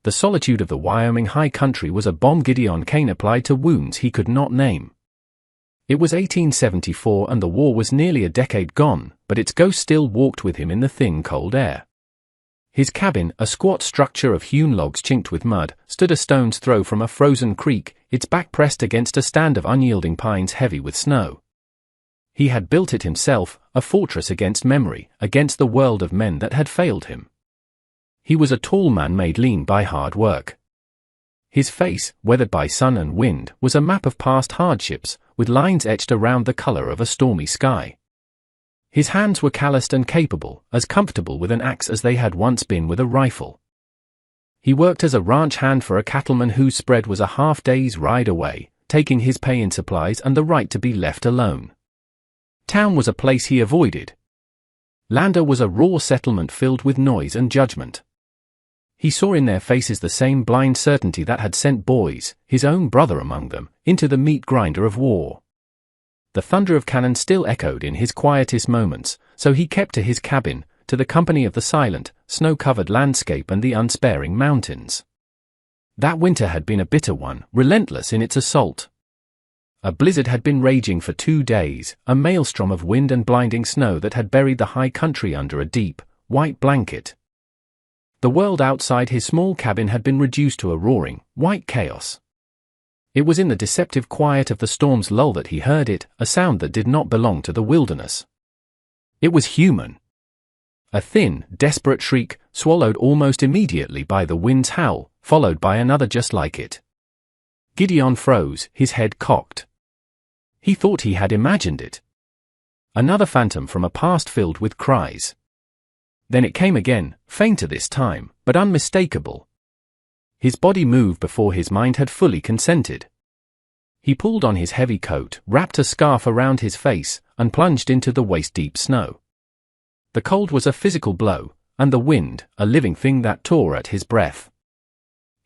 The solitude of the Wyoming high country was a bomb Gideon Kane applied to wounds he could not name. It was 1874 and the war was nearly a decade gone, but its ghost still walked with him in the thin cold air. His cabin, a squat structure of hewn logs chinked with mud, stood a stone's throw from a frozen creek, its back pressed against a stand of unyielding pines heavy with snow. He had built it himself, a fortress against memory, against the world of men that had failed him. He was a tall man made lean by hard work. His face, weathered by sun and wind, was a map of past hardships, with lines etched around the color of a stormy sky. His hands were calloused and capable, as comfortable with an axe as they had once been with a rifle. He worked as a ranch hand for a cattleman whose spread was a half-day's ride away, taking his pay in supplies and the right to be left alone. Town was a place he avoided. Lander was a raw settlement filled with noise and judgment. He saw in their faces the same blind certainty that had sent boys, his own brother among them, into the meat grinder of war. The thunder of cannon still echoed in his quietest moments, so he kept to his cabin, to the company of the silent, snow-covered landscape and the unsparing mountains. That winter had been a bitter one, relentless in its assault. A blizzard had been raging for 2 days, a maelstrom of wind and blinding snow that had buried the high country under a deep, white blanket. The world outside his small cabin had been reduced to a roaring, white chaos. It was in the deceptive quiet of the storm's lull that he heard it, a sound that did not belong to the wilderness. It was human. A thin, desperate shriek, swallowed almost immediately by the wind's howl, followed by another just like it. Gideon froze, his head cocked. He thought he had imagined it. Another phantom from a past filled with cries. Then it came again, fainter this time, but unmistakable. His body moved before his mind had fully consented. He pulled on his heavy coat, wrapped a scarf around his face, and plunged into the waist-deep snow. The cold was a physical blow, and the wind, a living thing that tore at his breath.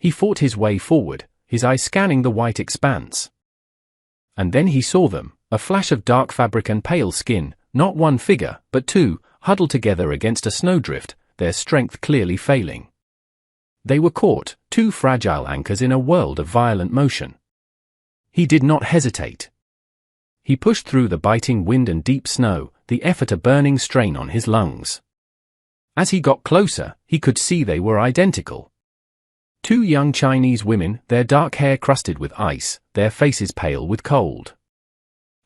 He fought his way forward, his eyes scanning the white expanse. And then he saw them, a flash of dark fabric and pale skin, not one figure, but two, huddled together against a snowdrift, their strength clearly failing. They were caught, two fragile anchors in a world of violent motion. He did not hesitate. He pushed through the biting wind and deep snow, the effort a burning strain on his lungs. As he got closer, he could see they were identical. Two young Chinese women, their dark hair crusted with ice, their faces pale with cold.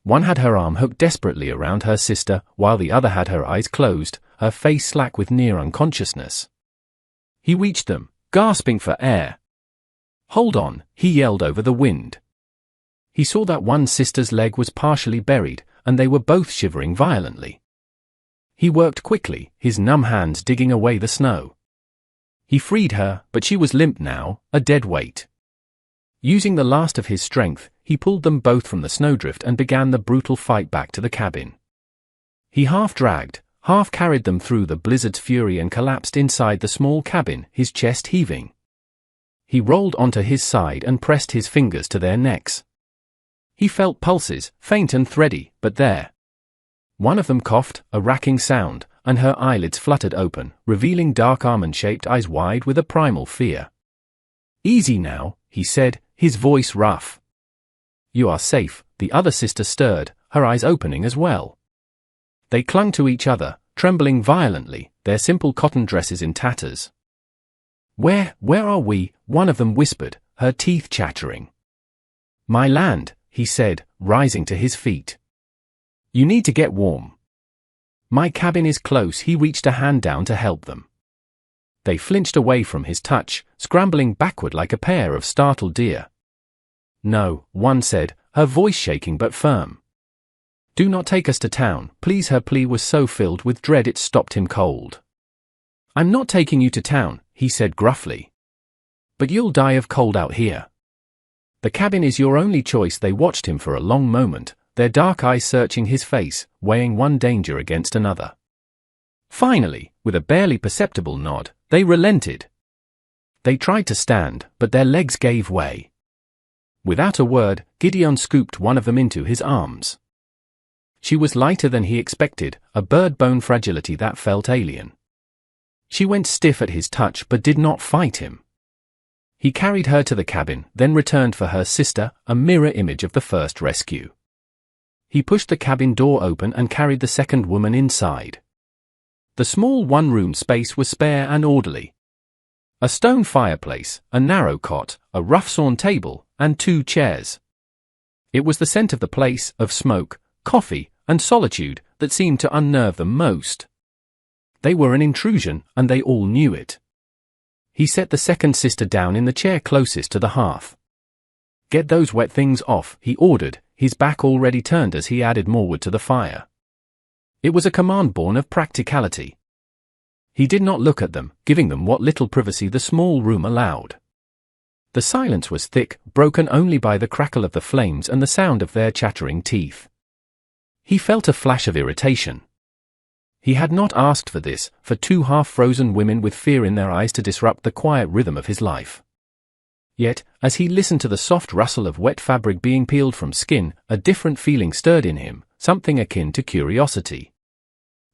One had her arm hooked desperately around her sister, while the other had her eyes closed, her face slack with near unconsciousness. He reached them, gasping for air. "Hold on," he yelled over the wind. He saw that one sister's leg was partially buried, and they were both shivering violently. He worked quickly, his numb hands digging away the snow. He freed her, but she was limp now, a dead weight. Using the last of his strength, he pulled them both from the snowdrift and began the brutal fight back to the cabin. He half dragged, half carried them through the blizzard's fury and collapsed inside the small cabin, his chest heaving. He rolled onto his side and pressed his fingers to their necks. He felt pulses, faint and thready, but there. One of them coughed, a racking sound, and her eyelids fluttered open, revealing dark almond-shaped eyes wide with a primal fear. "Easy now," he said, his voice rough. "You are safe," the other sister stirred, her eyes opening as well. They clung to each other, trembling violently, their simple cotton dresses in tatters. Where are we?" one of them whispered, her teeth chattering. "My land," he said, rising to his feet. "You need to get warm." "My cabin is close." He reached a hand down to help them. They flinched away from his touch, scrambling backward like a pair of startled deer. "No," one said, her voice shaking but firm. "Do not take us to town, please." Her plea was so filled with dread it stopped him cold. "I'm not taking you to town," he said gruffly. "But you'll die of cold out here. The cabin is your only choice." They watched him for a long moment, their dark eyes searching his face, weighing one danger against another. Finally, with a barely perceptible nod, they relented. They tried to stand, but their legs gave way. Without a word, Gideon scooped one of them into his arms. She was lighter than he expected, a bird-bone fragility that felt alien. She went stiff at his touch but did not fight him. He carried her to the cabin, then returned for her sister, a mirror image of the first rescue. He pushed the cabin door open and carried the second woman inside. The small one-room space was spare and orderly. A stone fireplace, a narrow cot, a rough-sawn table, and 2 chairs. It was the scent of the place, of smoke, coffee, and solitude, that seemed to unnerve them most. They were an intrusion, and they all knew it. He set the second sister down in the chair closest to the hearth. "Get those wet things off," he ordered, his back already turned as he added more wood to the fire. It was a command born of practicality. He did not look at them, giving them what little privacy the small room allowed. The silence was thick, broken only by the crackle of the flames and the sound of their chattering teeth. He felt a flash of irritation. He had not asked for this, for 2 half-frozen women with fear in their eyes to disrupt the quiet rhythm of his life. Yet, as he listened to the soft rustle of wet fabric being peeled from skin, a different feeling stirred in him, something akin to curiosity.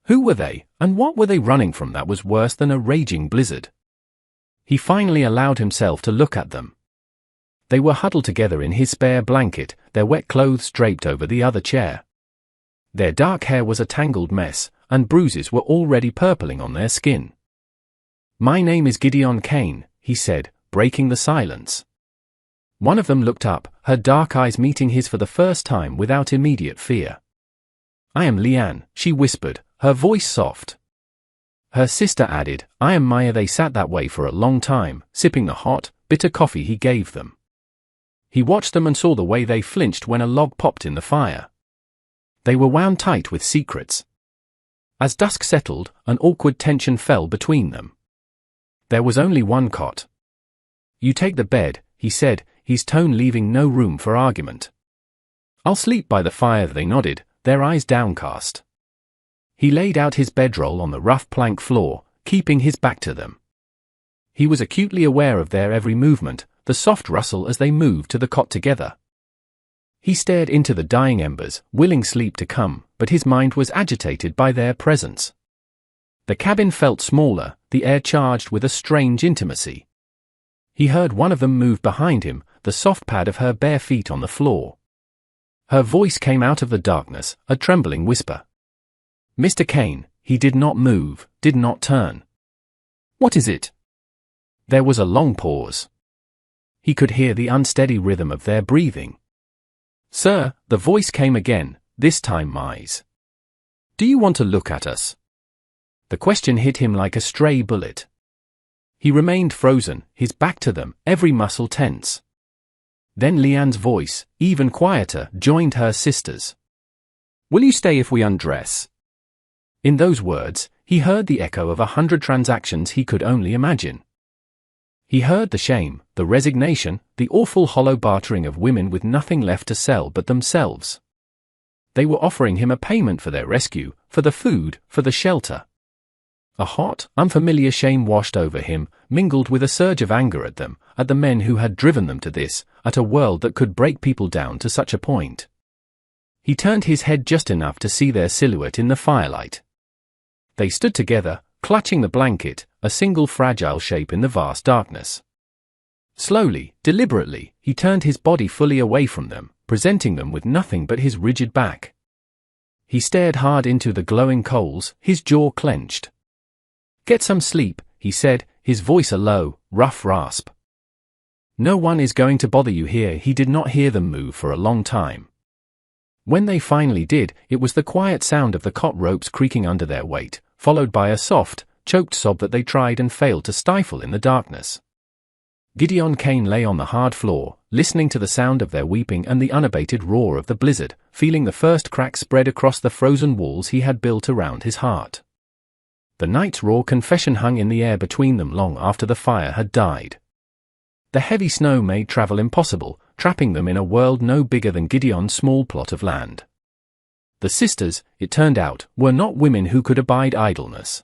Who were they, and what were they running from that was worse than a raging blizzard? He finally allowed himself to look at them. They were huddled together in his spare blanket, their wet clothes draped over the other chair. Their dark hair was a tangled mess, and bruises were already purpling on their skin. "My name is Gideon Kane," he said, breaking the silence. One of them looked up, her dark eyes meeting his for the first time without immediate fear. "I am Leanne," she whispered, her voice soft. Her sister added, "I am Maya." They sat that way for a long time, sipping the hot, bitter coffee he gave them. He watched them and saw the way they flinched when a log popped in the fire. They were wound tight with secrets. As dusk settled, an awkward tension fell between them. There was only one cot. "You take the bed," he said, his tone leaving no room for argument. "I'll sleep by the fire." They nodded, their eyes downcast. He laid out his bedroll on the rough plank floor, keeping his back to them. He was acutely aware of their every movement, the soft rustle as they moved to the cot together. He stared into the dying embers, willing sleep to come, but his mind was agitated by their presence. The cabin felt smaller, the air charged with a strange intimacy. He heard one of them move behind him, the soft pad of her bare feet on the floor. Her voice came out of the darkness, a trembling whisper. "Mr. Kane." He did not move, did not turn. "What is it?" There was a long pause. He could hear the unsteady rhythm of their breathing. "Sir," the voice came again, this time Mize. "Do you want to look at us?" The question hit him like a stray bullet. He remained frozen, his back to them, every muscle tense. Then Leanne's voice, even quieter, joined her sister's. "Will you stay if we undress?" In those words, he heard the echo of 100 transactions he could only imagine. He heard the shame, the resignation, the awful hollow bartering of women with nothing left to sell but themselves. They were offering him a payment for their rescue, for the food, for the shelter. A hot, unfamiliar shame washed over him, mingled with a surge of anger at them, at the men who had driven them to this, at a world that could break people down to such a point. He turned his head just enough to see their silhouette in the firelight. They stood together, clutching the blanket, a single fragile shape in the vast darkness. Slowly, deliberately, he turned his body fully away from them, presenting them with nothing but his rigid back. He stared hard into the glowing coals, his jaw clenched. "Get some sleep," he said, his voice a low, rough rasp. "No one is going to bother you here." He did not hear them move for a long time. When they finally did, it was the quiet sound of the cot ropes creaking under their weight, followed by a soft, choked sob that they tried and failed to stifle in the darkness. Gideon Kane lay on the hard floor, listening to the sound of their weeping and the unabated roar of the blizzard, feeling the first cracks spread across the frozen walls he had built around his heart. The night's raw confession hung in the air between them long after the fire had died. The heavy snow made travel impossible, trapping them in a world no bigger than Gideon's small plot of land. The sisters, it turned out, were not women who could abide idleness.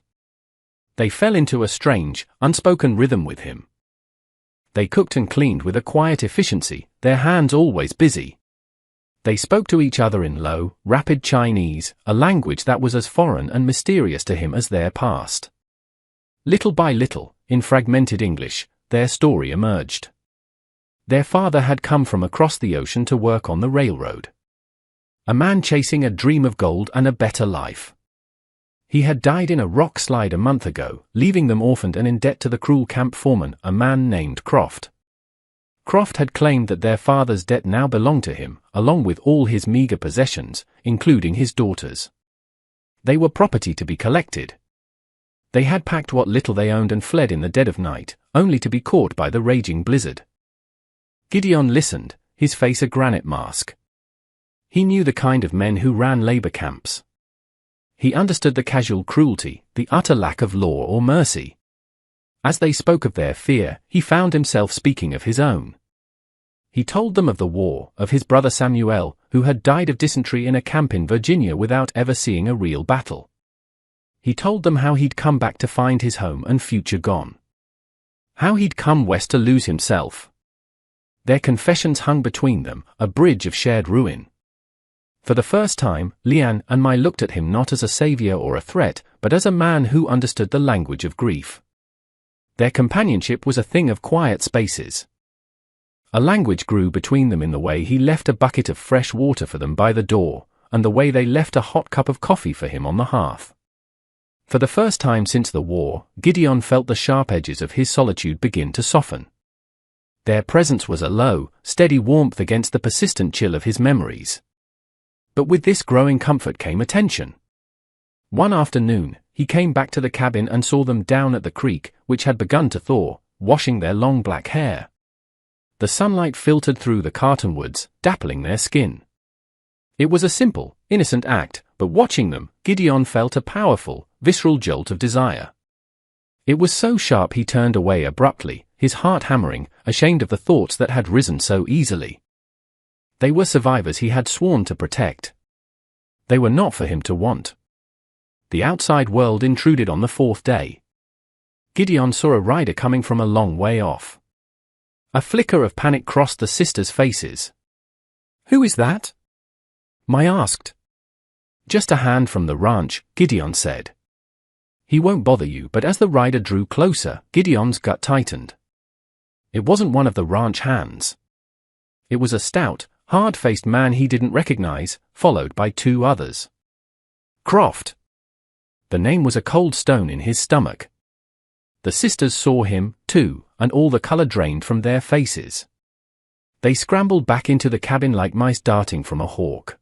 They fell into a strange, unspoken rhythm with him. They cooked and cleaned with a quiet efficiency, their hands always busy. They spoke to each other in low, rapid Chinese, a language that was as foreign and mysterious to him as their past. Little by little, in fragmented English, their story emerged. Their father had come from across the ocean to work on the railroad. A man chasing a dream of gold and a better life. He had died in a rock slide a month ago, leaving them orphaned and in debt to the cruel camp foreman, a man named Croft. Croft had claimed that their father's debt now belonged to him, along with all his meager possessions, including his daughters. They were property to be collected. They had packed what little they owned and fled in the dead of night, only to be caught by the raging blizzard. Gideon listened, his face a granite mask. He knew the kind of men who ran labor camps. He understood the casual cruelty, the utter lack of law or mercy. As they spoke of their fear, he found himself speaking of his own. He told them of the war, of his brother Samuel, who had died of dysentery in a camp in Virginia without ever seeing a real battle. He told them how he'd come back to find his home and future gone. How he'd come west to lose himself. Their confessions hung between them, a bridge of shared ruin. For the first time, Leanne and Mai looked at him not as a savior or a threat, but as a man who understood the language of grief. Their companionship was a thing of quiet spaces. A language grew between them in the way he left a bucket of fresh water for them by the door, and the way they left a hot cup of coffee for him on the hearth. For the first time since the war, Gideon felt the sharp edges of his solitude begin to soften. Their presence was a low, steady warmth against the persistent chill of his memories. But with this growing comfort came attention. One afternoon, he came back to the cabin and saw them down at the creek, which had begun to thaw, washing their long black hair. The sunlight filtered through the cottonwoods, dappling their skin. It was a simple, innocent act, but watching them, Gideon felt a powerful, visceral jolt of desire. It was so sharp he turned away abruptly, his heart hammering, ashamed of the thoughts that had risen so easily. They were survivors he had sworn to protect. They were not for him to want. The outside world intruded on the fourth day. Gideon saw a rider coming from a long way off. A flicker of panic crossed the sisters' faces. "Who is that?" Mai asked. "Just a hand from the ranch," Gideon said. "He won't bother you," but as the rider drew closer, Gideon's gut tightened. It wasn't one of the ranch hands. It was a stout, hard-faced man he didn't recognize, followed by two others. Croft. The name was a cold stone in his stomach. The sisters saw him, too, and all the color drained from their faces. They scrambled back into the cabin like mice darting from a hawk.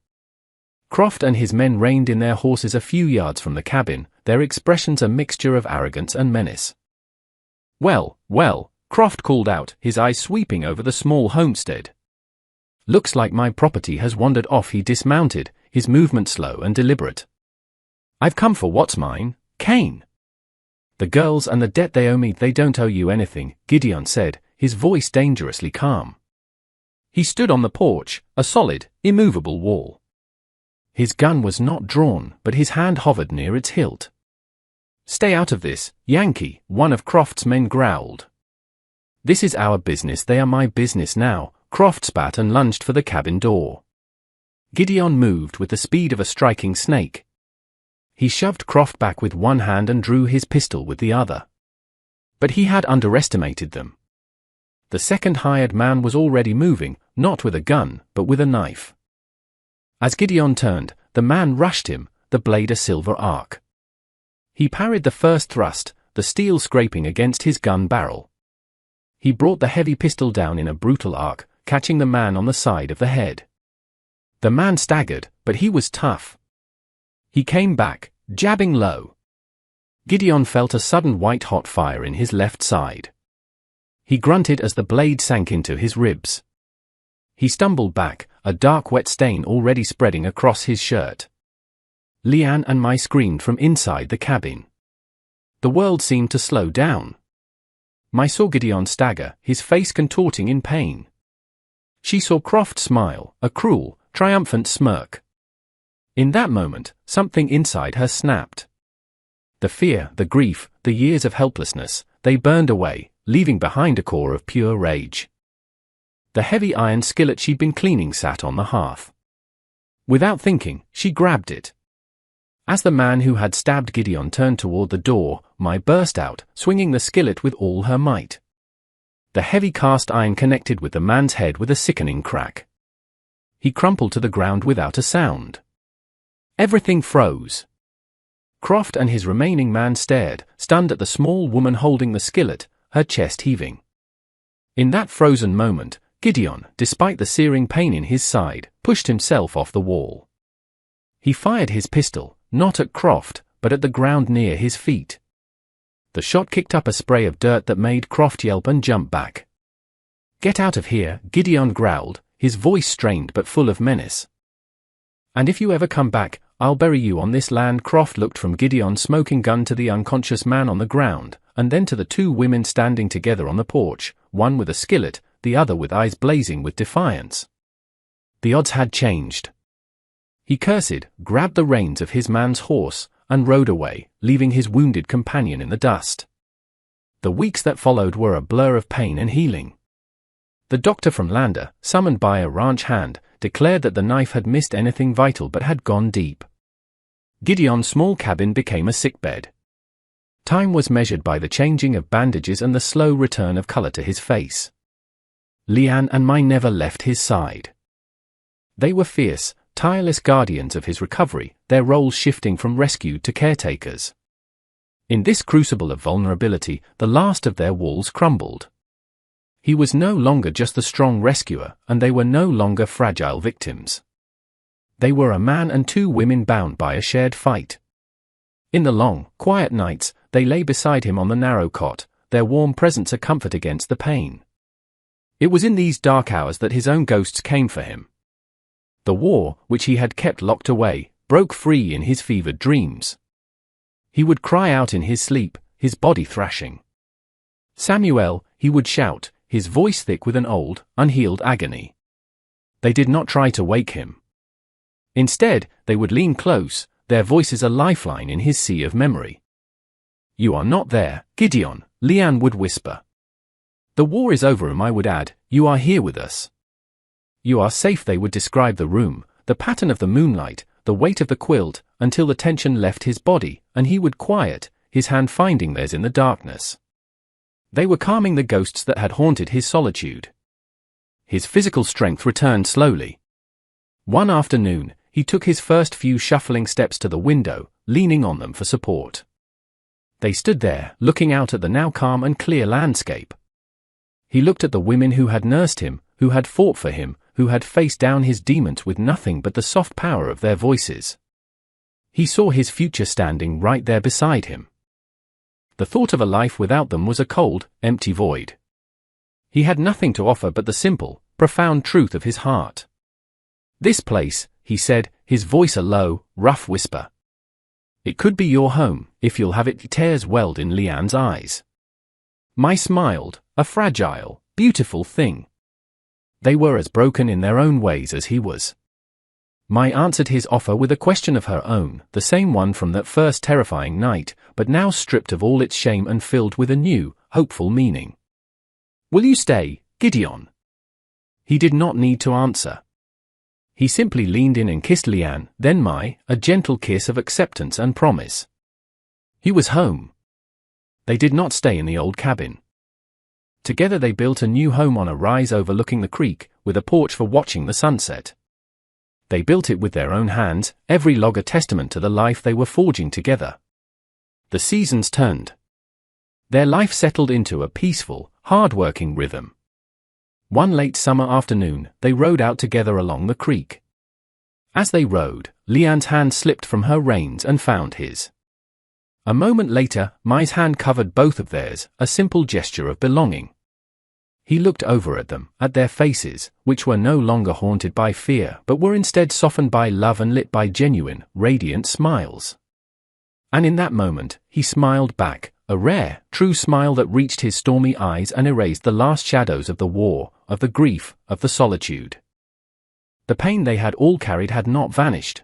Croft and his men reined in their horses a few yards from the cabin, their expressions a mixture of arrogance and menace. "Well, well," Croft called out, his eyes sweeping over the small homestead. "Looks like my property has wandered off." He dismounted, his movement slow and deliberate. "I've come for what's mine, Cain. The girls and the debt they owe me." "They don't owe you anything," Gideon said, his voice dangerously calm. He stood on the porch, a solid, immovable wall. His gun was not drawn, but his hand hovered near its hilt. "Stay out of this, Yankee," one of Croft's men growled. "This is our business." "They are my business now," Croft spat and lunged for the cabin door. Gideon moved with the speed of a striking snake. He shoved Croft back with one hand and drew his pistol with the other. But he had underestimated them. The second hired man was already moving, not with a gun, but with a knife. As Gideon turned, the man rushed him, the blade a silver arc. He parried the first thrust, the steel scraping against his gun barrel. He brought the heavy pistol down in a brutal arc, catching the man on the side of the head. The man staggered, but he was tough. He came back, jabbing low. Gideon felt a sudden white-hot fire in his left side. He grunted as the blade sank into his ribs. He stumbled back, a dark wet stain already spreading across his shirt. Leanne and Mai screamed from inside the cabin. The world seemed to slow down. Mai saw Gideon stagger, his face contorting in pain. She saw Croft smile, a cruel, triumphant smirk. In that moment, something inside her snapped. The fear, the grief, the years of helplessness, they burned away, leaving behind a core of pure rage. The heavy iron skillet she'd been cleaning sat on the hearth. Without thinking, she grabbed it. As the man who had stabbed Gideon turned toward the door, Mai burst out, swinging the skillet with all her might. The heavy cast iron connected with the man's head with a sickening crack. He crumpled to the ground without a sound. Everything froze. Croft and his remaining man stared, stunned at the small woman holding the skillet, her chest heaving. In that frozen moment, Gideon, despite the searing pain in his side, pushed himself off the wall. He fired his pistol, not at Croft, but at the ground near his feet. The shot kicked up a spray of dirt that made Croft yelp and jump back. "Get out of here," Gideon growled, his voice strained but full of menace. "And if you ever come back, I'll bury you on this land." Croft looked from Gideon's smoking gun to the unconscious man on the ground, and then to the two women standing together on the porch, one with a skillet, the other with eyes blazing with defiance. The odds had changed. He cursed, grabbed the reins of his man's horse, and rode away, leaving his wounded companion in the dust. The weeks that followed were a blur of pain and healing. The doctor from Lander, summoned by a ranch hand, declared that the knife had missed anything vital but had gone deep. Gideon's small cabin became a sickbed. Time was measured by the changing of bandages and the slow return of color to his face. Leanne and Mai never left his side. They were fierce, tireless guardians of his recovery, their roles shifting from rescued to caretakers. In this crucible of vulnerability, the last of their walls crumbled. He was no longer just the strong rescuer, and they were no longer fragile victims. They were a man and two women bound by a shared fight. In the long, quiet nights, they lay beside him on the narrow cot, their warm presence a comfort against the pain. It was in these dark hours that his own ghosts came for him. The war, which he had kept locked away, broke free in his fevered dreams. He would cry out in his sleep, his body thrashing. "Samuel," he would shout, his voice thick with an old, unhealed agony. They did not try to wake him. Instead, they would lean close, their voices a lifeline in his sea of memory. "You are not there, Gideon," Leanne would whisper. "The war is over," I would add, "you are here with us." "You are safe," they would describe the room, the pattern of the moonlight, the weight of the quilt, until the tension left his body, and he would quiet, his hand finding theirs in the darkness. They were calming the ghosts that had haunted his solitude. His physical strength returned slowly. One afternoon, he took his first few shuffling steps to the window, leaning on them for support. They stood there, looking out at the now calm and clear landscape. He looked at the women who had nursed him, who had fought for him, who had faced down his demons with nothing but the soft power of their voices. He saw his future standing right there beside him. The thought of a life without them was a cold, empty void. He had nothing to offer but the simple, profound truth of his heart. "This place," he said, his voice a low, rough whisper. "It could be your home, if you'll have it." Tears welled in Leanne's eyes. Mai smiled, a fragile, beautiful thing. They were as broken in their own ways as he was. Mai answered his offer with a question of her own, the same one from that first terrifying night, but now stripped of all its shame and filled with a new, hopeful meaning. "Will you stay, Gideon?" He did not need to answer. He simply leaned in and kissed Leanne, then Mai, a gentle kiss of acceptance and promise. He was home. They did not stay in the old cabin. Together they built a new home on a rise overlooking the creek, with a porch for watching the sunset. They built it with their own hands, every log a testament to the life they were forging together. The seasons turned. Their life settled into a peaceful, hard-working rhythm. One late summer afternoon, they rode out together along the creek. As they rode, Leanne's hand slipped from her reins and found his. A moment later, Mai's hand covered both of theirs, a simple gesture of belonging. He looked over at them, at their faces, which were no longer haunted by fear but were instead softened by love and lit by genuine, radiant smiles. And in that moment, he smiled back, a rare, true smile that reached his stormy eyes and erased the last shadows of the war, of the grief, of the solitude. The pain they had all carried had not vanished.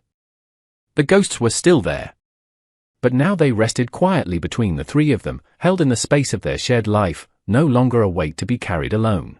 The ghosts were still there. But now they rested quietly between the three of them, held in the space of their shared life, no longer a weight to be carried alone.